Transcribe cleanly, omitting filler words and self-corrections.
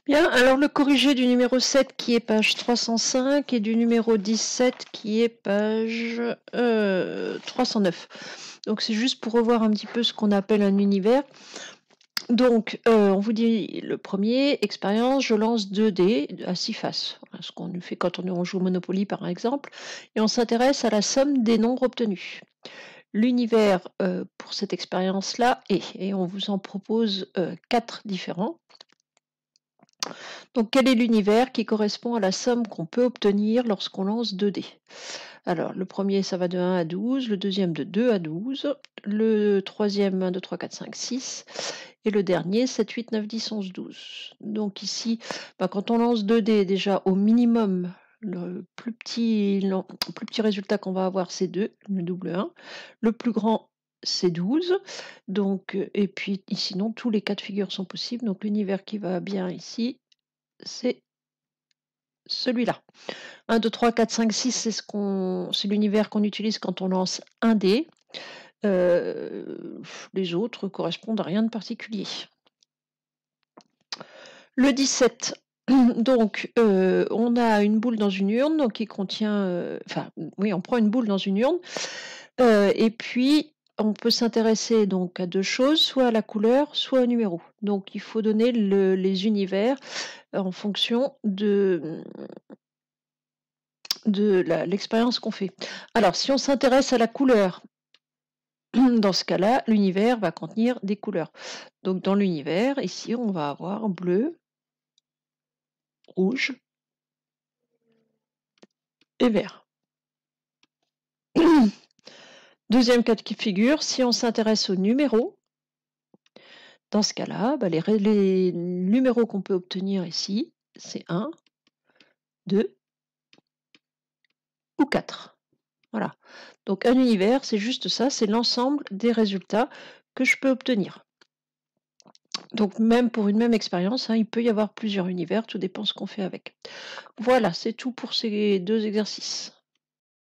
Bien, alors le corrigé du numéro 7 qui est page 305 et du numéro 17 qui est page 309. Donc c'est juste pour revoir un petit peu ce qu'on appelle un univers. Donc on vous dit le premier, expérience, je lance 2 dés à 6 faces. Voilà ce qu'on fait quand on joue au Monopoly par exemple. Et on s'intéresse à la somme des nombres obtenus. L'univers pour cette expérience-là est, et on vous en propose 4 différents. Donc, quel est l'univers qui correspond à la somme qu'on peut obtenir lorsqu'on lance 2 dés? Alors, le premier, ça va de 1 à 12, le deuxième de 2 à 12, le troisième 1, 2, 3, 4, 5, 6, et le dernier 7, 8, 9, 10, 11, 12. Donc ici, quand on lance 2 dés, déjà au minimum, le plus petit résultat qu'on va avoir, c'est 2, le double 1. Le plus grand, c'est 12. Donc, et puis sinon, tous les cas de figure sont possibles. Donc l'univers qui va bien ici, c'est celui-là. 1, 2, 3, 4, 5, 6, c'est l'univers qu'on utilise quand on lance un dé. Les autres correspondent à rien de particulier. Le 17, donc on a une boule dans une urne donc, qui contient... on prend une boule dans une urne et puis on peut s'intéresser donc à deux choses, soit à la couleur, soit au numéro. Donc il faut donner les univers en fonction de l'expérience qu'on fait. Alors, si on s'intéresse à la couleur, dans ce cas-là, l'univers va contenir des couleurs. Donc, dans l'univers, ici, on va avoir bleu, rouge et vert. Deuxième cas de figure, si on s'intéresse aux numéros, dans ce cas-là, les numéros qu'on peut obtenir ici, c'est 1, 2 ou 4. Voilà. Donc, un univers, c'est juste ça, c'est l'ensemble des résultats que je peux obtenir. Donc même pour une même expérience, il peut y avoir plusieurs univers, tout dépend ce qu'on fait avec. Voilà, c'est tout pour ces 2 exercices.